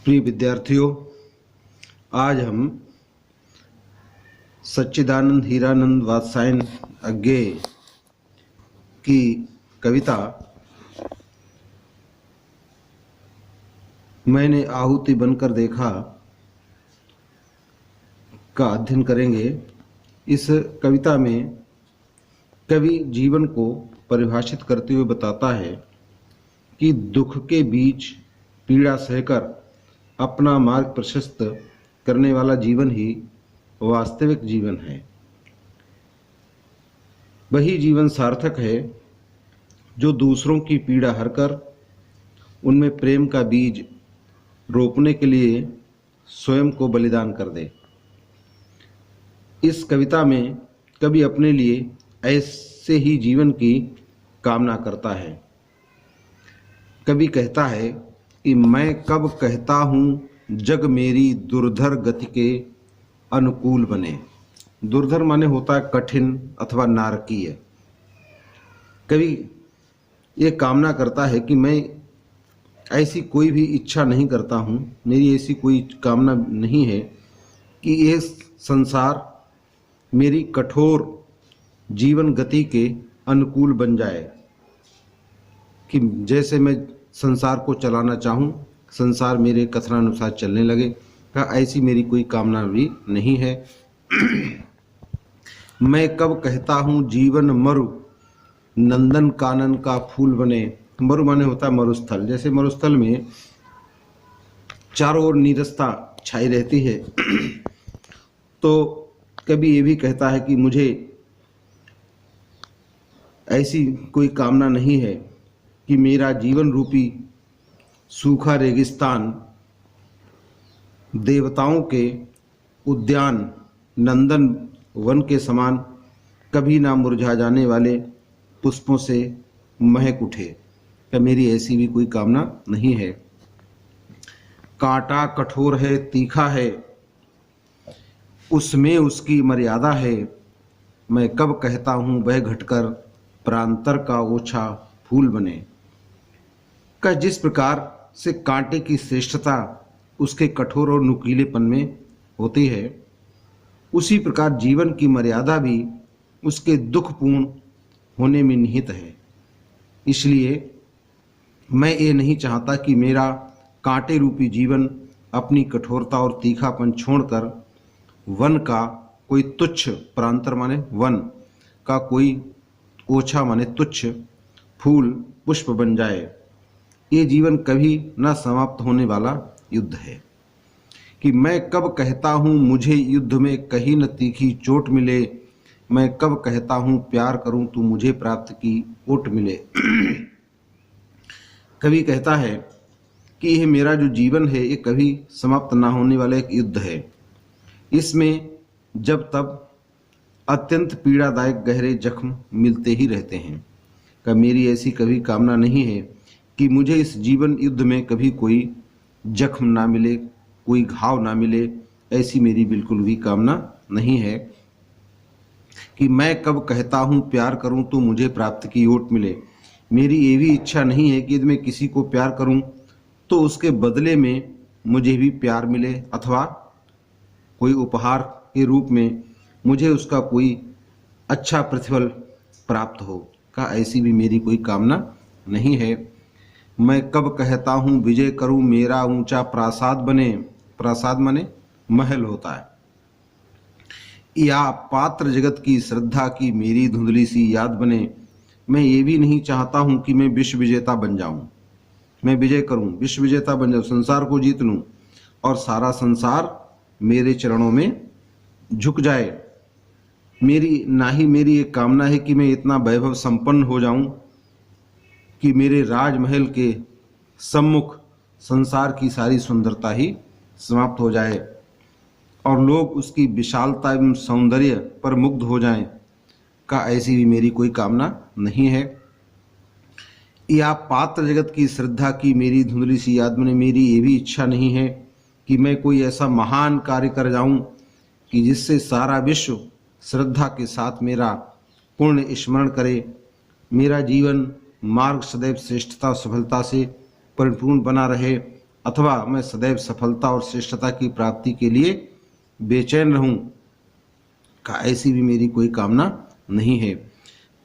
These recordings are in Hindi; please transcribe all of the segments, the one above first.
प्रिय विद्यार्थियों, आज हम सच्चिदानंद हीरानंद वात्स्यायन अज्ञेय की कविता मैंने आहुति बनकर देखा का अध्ययन करेंगे। इस कविता में कवि जीवन को परिभाषित करते हुए बताता है कि दुख के बीच पीड़ा सहकर अपना मार्ग प्रशस्त करने वाला जीवन ही वास्तविक जीवन है। वही जीवन सार्थक है जो दूसरों की पीड़ा हरकर उनमें प्रेम का बीज रोपने के लिए स्वयं को बलिदान कर दे। इस कविता में कवि अपने लिए ऐसे ही जीवन की कामना करता है। कवि कहता है कि मैं कब कहता हूँ जग मेरी दुर्धर गति के अनुकूल बने। दुर्धर माने होता है कठिन अथवा नारकीय। कवि ये कामना करता है कि मैं ऐसी कोई भी इच्छा नहीं करता हूँ, मेरी ऐसी कोई कामना नहीं है कि ये संसार मेरी कठोर जीवन गति के अनुकूल बन जाए, कि जैसे मैं संसार को चलाना चाहूँ संसार मेरे कथनानुसार चलने लगे। का ऐसी मेरी कोई कामना भी नहीं है। मैं कब कहता हूँ जीवन मरु नंदन कानन का फूल बने। मरु माने होता है मरुस्थल। जैसे मरुस्थल में चारों ओर नीरसता छाई रहती है, तो कभी ये भी कहता है कि मुझे ऐसी कोई कामना नहीं है कि मेरा जीवन रूपी सूखा रेगिस्तान देवताओं के उद्यान नंदन वन के समान कभी ना मुरझा जाने वाले पुष्पों से महक उठे। क्या मेरी ऐसी भी कोई कामना नहीं है। कांटा कठोर है तीखा है उसमें उसकी मर्यादा है। मैं कब कहता हूँ वह घटकर प्रांतर का ओछा फूल बने। का जिस प्रकार से कांटे की श्रेष्ठता उसके कठोर और नुकीलेपन में होती है, उसी प्रकार जीवन की मर्यादा भी उसके दुखपूर्ण होने में निहित है। इसलिए मैं ये नहीं चाहता कि मेरा कांटे रूपी जीवन अपनी कठोरता और तीखापन छोड़कर वन का कोई तुच्छ, प्रांतर माने वन का कोई ओछा माने तुच्छ फूल पुष्प बन जाए। ये जीवन कभी न समाप्त होने वाला युद्ध है। कि मैं कब कहता हूँ मुझे युद्ध में कहीं न तीखी चोट मिले। मैं कब कहता हूँ प्यार करूँ तो मुझे प्राप्त की ओट मिले। कवि कहता है कि यह मेरा जो जीवन है ये कभी समाप्त ना होने वाला एक युद्ध है। इसमें जब तब अत्यंत पीड़ादायक गहरे जख्म मिलते ही रहते हैं। का मेरी ऐसी कभी कामना नहीं है कि मुझे इस जीवन युद्ध में कभी कोई जख्म ना मिले, कोई घाव ना मिले। ऐसी मेरी बिल्कुल भी कामना नहीं है। कि मैं कब कहता हूँ प्यार करूँ तो मुझे प्राप्त की ओट मिले। मेरी ये भी इच्छा नहीं है कि यदि मैं किसी को प्यार करूँ तो उसके बदले में मुझे भी प्यार मिले, अथवा कोई उपहार के रूप में मुझे उसका कोई अच्छा प्रतिफल प्राप्त हो। का ऐसी भी मेरी कोई कामना नहीं है। मैं कब कहता हूँ विजय करूँ मेरा ऊंचा प्रासाद बने। प्रासाद माने महल होता है। या पात्र जगत की श्रद्धा की मेरी धुंधली सी याद बने। मैं ये भी नहीं चाहता हूँ कि मैं विश्व विजेता बन जाऊँ, मैं विजय करूँ, विश्व विजेता बन जाऊँ, संसार को जीत लूँ और सारा संसार मेरे चरणों में झुक जाए। मेरी ना ही मेरी एक कामना है कि मैं इतना वैभव संपन्न हो जाऊं कि मेरे राजमहल के सम्मुख संसार की सारी सुंदरता ही समाप्त हो जाए और लोग उसकी विशालता एवं सौंदर्य पर मुग्ध हो जाएं। का ऐसी भी मेरी कोई कामना नहीं है। या पात्र जगत की श्रद्धा की मेरी धुंधली सी याद में मेरी ये भी इच्छा नहीं है कि मैं कोई ऐसा महान कार्य कर जाऊं कि जिससे सारा विश्व श्रद्धा के साथ मेरा पुण्य स्मरण करे। मेरा जीवन मार्ग सदैव श्रेष्ठता सफलता से परिपूर्ण बना रहे अथवा मैं सदैव सफलता और श्रेष्ठता की प्राप्ति के लिए बेचैन रहूं, का ऐसी भी मेरी कोई कामना नहीं है।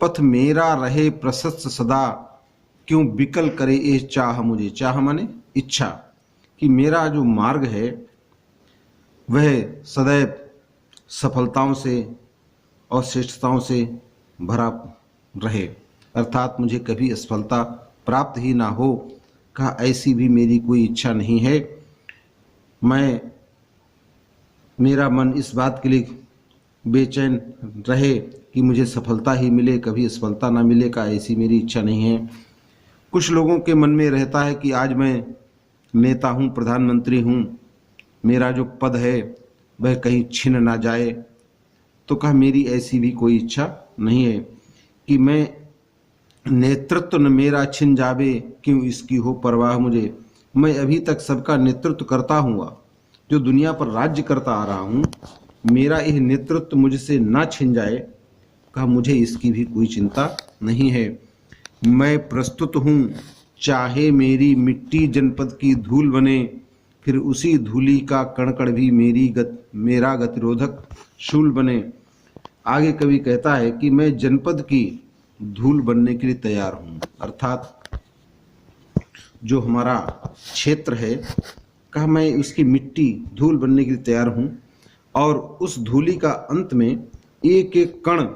पथ मेरा रहे प्रशस्त सदा, क्यों विकल करे ये चाह मुझे। चाह माने इच्छा, कि मेरा जो मार्ग है वह सदैव सफलताओं से और श्रेष्ठताओं से भरा रहे, अर्थात मुझे कभी असफलता प्राप्त ही ना हो, कहा ऐसी भी मेरी कोई इच्छा नहीं है। मेरा मन इस बात के लिए बेचैन रहे कि मुझे सफलता ही मिले, कभी असफलता ना मिले, का ऐसी मेरी इच्छा नहीं है। कुछ लोगों के मन में रहता है कि आज मैं नेता हूँ, प्रधानमंत्री हूँ, मेरा जो पद है वह कहीं छिन ना जाए, तो कहा मेरी ऐसी भी कोई इच्छा नहीं है कि मैं नेतृत्व न मेरा छिन जावे, क्यों इसकी हो परवाह मुझे। मैं अभी तक सबका नेतृत्व करता हुआ जो दुनिया पर राज्य करता आ रहा हूँ, मेरा यह नेतृत्व मुझसे ना छिन जाए, कहा मुझे इसकी भी कोई चिंता नहीं है। मैं प्रस्तुत हूँ, चाहे मेरी मिट्टी जनपद की धूल बने, फिर उसी धूली का कणकण भी मेरा गतिरोधक शूल बने। आगे कवि कहता है कि मैं जनपद की धूल बनने के लिए तैयार हूँ, अर्थात जो हमारा क्षेत्र है, कहा मैं उसकी मिट्टी धूल बनने के लिए तैयार हूँ, और उस धूली का अंत में एक एक कण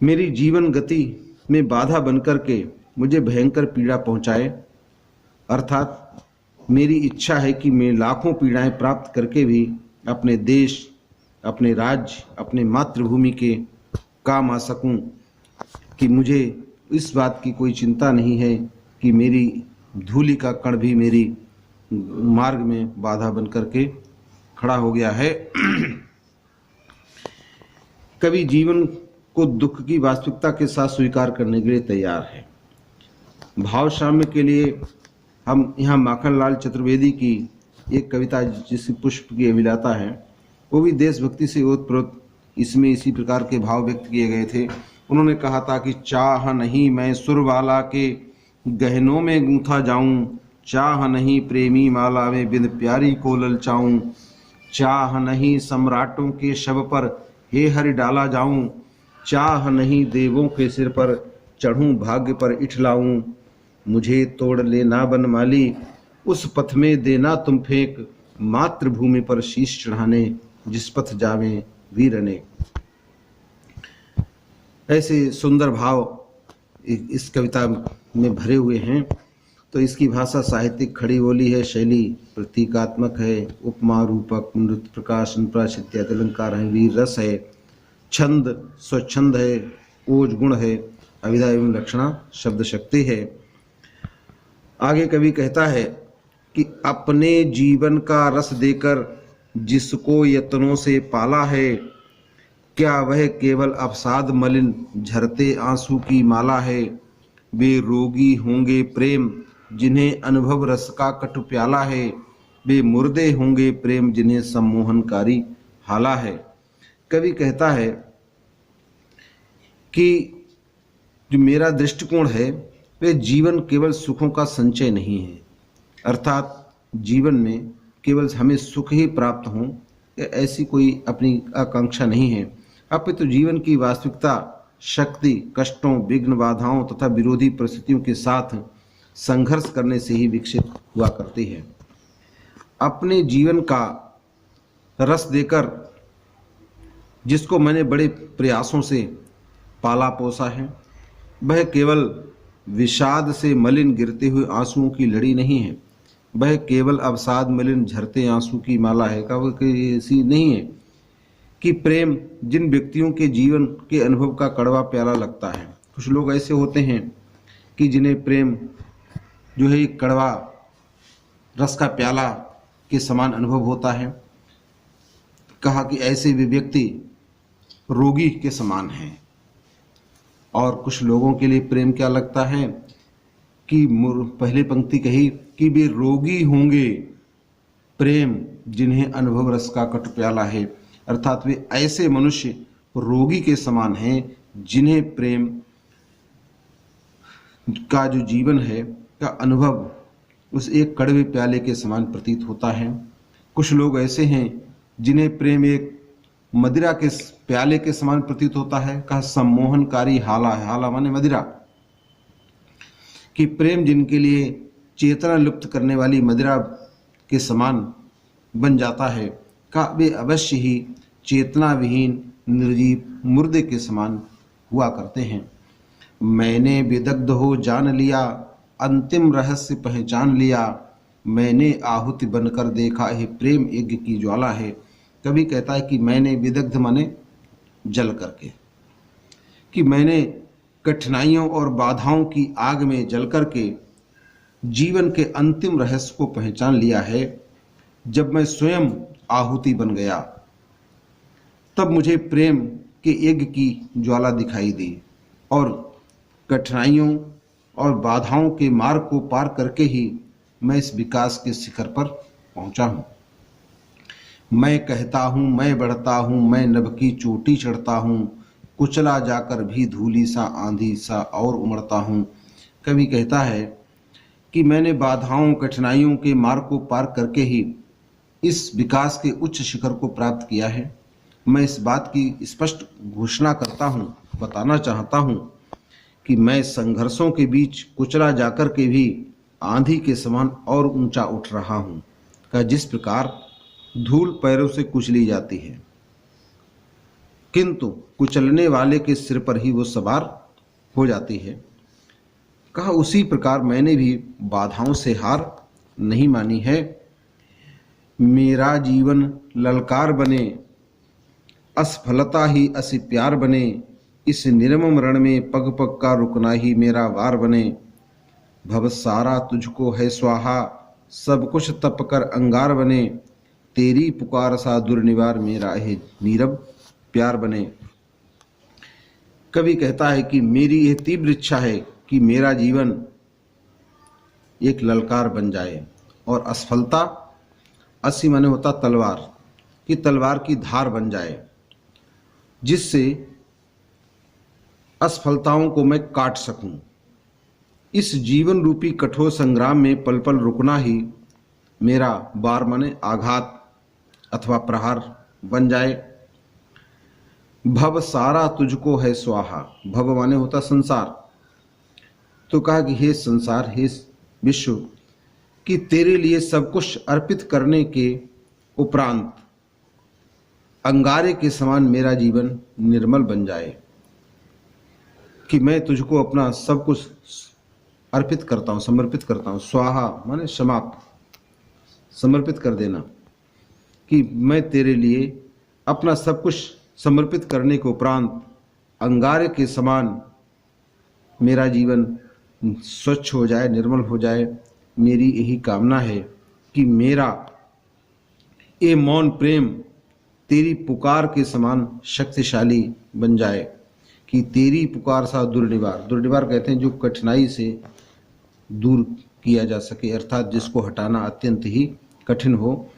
मेरी जीवन गति में बाधा बनकर के मुझे भयंकर पीड़ा पहुंचाए। अर्थात मेरी इच्छा है कि मैं लाखों पीड़ाएं प्राप्त करके भी अपने देश, अपने राज्य, अपने मातृभूमि के काम आ सकूं, कि मुझे इस बात की कोई चिंता नहीं है कि मेरी धूलि का कण भी मेरी मार्ग में बाधा बन करके खड़ा हो गया है। कवि जीवन को दुख की वास्तविकता के साथ स्वीकार करने के लिए तैयार है। भाव साम्य के लिए हम यहाँ माखनलाल चतुर्वेदी की एक कविता जिस पुष्प की अभिलाता है, वो भी देशभक्ति से ओतप्रोत इसमें इसी प्रकार के भाव व्यक्त किए गए थे। उन्होंने कहा था कि चाह नहीं मैं सुरवाला के गहनों में गूंथा जाऊं, चाह नहीं प्रेमी माला में बिन प्यारी को ललचाऊं, चाह नहीं सम्राटों के शव पर हे हरि डाला जाऊं, चाह नहीं देवों के सिर पर चढ़ूं भाग्य पर इठलाऊं, मुझे तोड़ लेना बनमाली उस पथ में देना तुम फेंक, मातृभूमि पर शीश चढ़ाने जिस पथ जावे वीरने। ऐसे सुंदर भाव इस कविता में भरे हुए हैं। तो इसकी भाषा साहित्यिक खड़ी बोली है, शैली प्रतीकात्मक है, उपमा रूपक नृत्य प्रकाश अनुप्रास इत्यादि अलंकार है, वीर रस है, छंद स्वच्छंद है, ओज गुण है, अविधा एवं लक्षणा शब्द शक्ति है। आगे कवि कहता है कि अपने जीवन का रस देकर जिसको यत्नों से पाला है, क्या वह केवल अवसाद मलिन झरते आंसू की माला है। वे रोगी होंगे प्रेम जिन्हें अनुभव रस का कटु प्याला है, वे मुर्दे होंगे प्रेम जिन्हें सम्मोहनकारी हाला है। कवि कहता है कि जो मेरा दृष्टिकोण है वह जीवन केवल सुखों का संचय नहीं है, अर्थात जीवन में केवल हमें सुख ही प्राप्त हों ऐसी कोई अपनी आकांक्षा नहीं है, अपितु जीवन की वास्तविकता शक्ति कष्टों विघ्न बाधाओं तथा विरोधी परिस्थितियों के साथ संघर्ष करने से ही विकसित हुआ करती है। अपने जीवन का रस देकर जिसको मैंने बड़े प्रयासों से पाला पोसा है, वह केवल विषाद से मलिन गिरते हुए आंसुओं की लड़ी नहीं है, वह केवल अवसाद मलिन झरते आंसू की माला है। का ऐसी नहीं है कि प्रेम जिन व्यक्तियों के जीवन के अनुभव का कड़वा प्याला लगता है। कुछ लोग ऐसे होते हैं कि जिन्हें प्रेम जो है एक कड़वा रस का प्याला के समान अनुभव होता है। कहा कि ऐसे भी व्यक्ति रोगी के समान हैं। और कुछ लोगों के लिए प्रेम क्या लगता है कि पहले पंक्ति कही कि वे रोगी होंगे प्रेम जिन्हें अनुभव रस का कटु प्याला है, अर्थात वे ऐसे मनुष्य रोगी के समान हैं जिन्हें प्रेम का जो जीवन है का अनुभव उस एक कड़वे प्याले के समान प्रतीत होता है। कुछ लोग ऐसे हैं जिन्हें प्रेम एक मदिरा के प्याले के समान प्रतीत होता है। कहा सम्मोहनकारी हाला है, हाला माने मदिरा, कि प्रेम जिनके लिए चेतना लुप्त करने वाली मदिरा के समान बन जाता है, का वे अवश्य ही चेतना विहीन निर्जीव मुर्दे के समान हुआ करते हैं। मैंने विदग्ध हो जान लिया, अंतिम रहस्य पहचान लिया, मैंने आहुति बनकर देखा है प्रेम यज्ञ की ज्वाला है। कवि कहता है कि मैंने विदग्ध माने जल करके, कि मैंने कठिनाइयों और बाधाओं की आग में जल करके जीवन के अंतिम रहस्य को पहचान लिया है। जब मैं स्वयं आहुति बन गया तब मुझे प्रेम के यज्ञ की ज्वाला दिखाई दी और कठिनाइयों और बाधाओं के मार्ग को पार करके ही मैं इस विकास के शिखर पर पहुंचा हूं। मैं कहता हूं, मैं बढ़ता हूं, मैं नभ की चोटी चढ़ता हूं, कुचला जाकर भी धूली सा आंधी सा और उमड़ता हूं। कवि कहता है कि मैंने बाधाओं कठिनाइयों के मार्ग को पार करके ही इस विकास के उच्च शिखर को प्राप्त किया है। मैं इस बात की स्पष्ट घोषणा करता हूं, बताना चाहता हूं कि मैं संघर्षों के बीच कुचला जाकर के भी आंधी के समान और ऊंचा उठ रहा हूं। का जिस प्रकार धूल पैरों से कुचली जाती है किंतु कुचलने वाले के सिर पर ही वो सवार हो जाती है, कहा उसी प्रकार मैंने भी बाधाओं से हार नहीं मानी है। मेरा जीवन ललकार बने, असफलता ही असि प्यार बने, इस निर्मम रण में पग पग का रुकना ही मेरा वार बने। भव सारा तुझको है स्वाहा, सब कुछ तप कर अंगार बने, तेरी पुकार सा दुर्निवार मेरा है नीरव प्यार बने। कवि कहता है कि मेरी यह तीव्र इच्छा है कि मेरा जीवन एक ललकार बन जाए और असफलता, अस्सी माने होता तलवार, कि तलवार की धार बन जाए, जिससे असफलताओं को मैं काट सकूं। इस जीवन रूपी कठोर संग्राम में पल पल रुकना ही मेरा वार माने आघात अथवा प्रहार बन जाए। भव सारा तुझको है स्वाहा, भव माने होता संसार, तो कहा कि हे संसार, हे विश्व, कि तेरे लिए सब कुछ अर्पित करने के उपरांत अंगारे के समान मेरा जीवन निर्मल बन जाए, कि मैं तुझको अपना सब कुछ अर्पित करता हूँ, समर्पित करता हूँ। स्वाहा माने समाप्त, समर्पित कर देना, कि मैं तेरे लिए अपना सब कुछ समर्पित करने के उपरांत अंगारे के समान मेरा जीवन स्वच्छ हो जाए, निर्मल हो जाए। मेरी यही कामना है कि मेरा ये मौन प्रेम तेरी पुकार के समान शक्तिशाली बन जाए, कि तेरी पुकार सा दुर्निवार, दुर्निवार कहते हैं जो कठिनाई से दूर किया जा सके, अर्थात जिसको हटाना अत्यंत ही कठिन हो।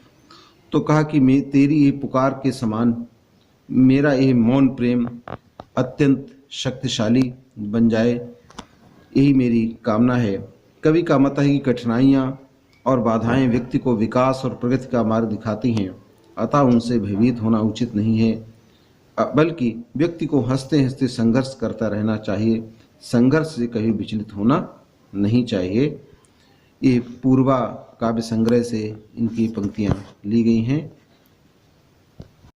तो कहा कि मैं तेरी ये पुकार के समान मेरा यह मौन प्रेम अत्यंत शक्तिशाली बन जाए, यही मेरी कामना है। कवि का मत है कि कठिनाइयाँ और बाधाएं व्यक्ति को विकास और प्रगति का मार्ग दिखाती हैं, अतः उनसे भयभीत होना उचित नहीं है, बल्कि व्यक्ति को हंसते हंसते संघर्ष करता रहना चाहिए, संघर्ष से कभी विचलित होना नहीं चाहिए। ये पूर्वा काव्य संग्रह से इनकी पंक्तियाँ ली गई हैं।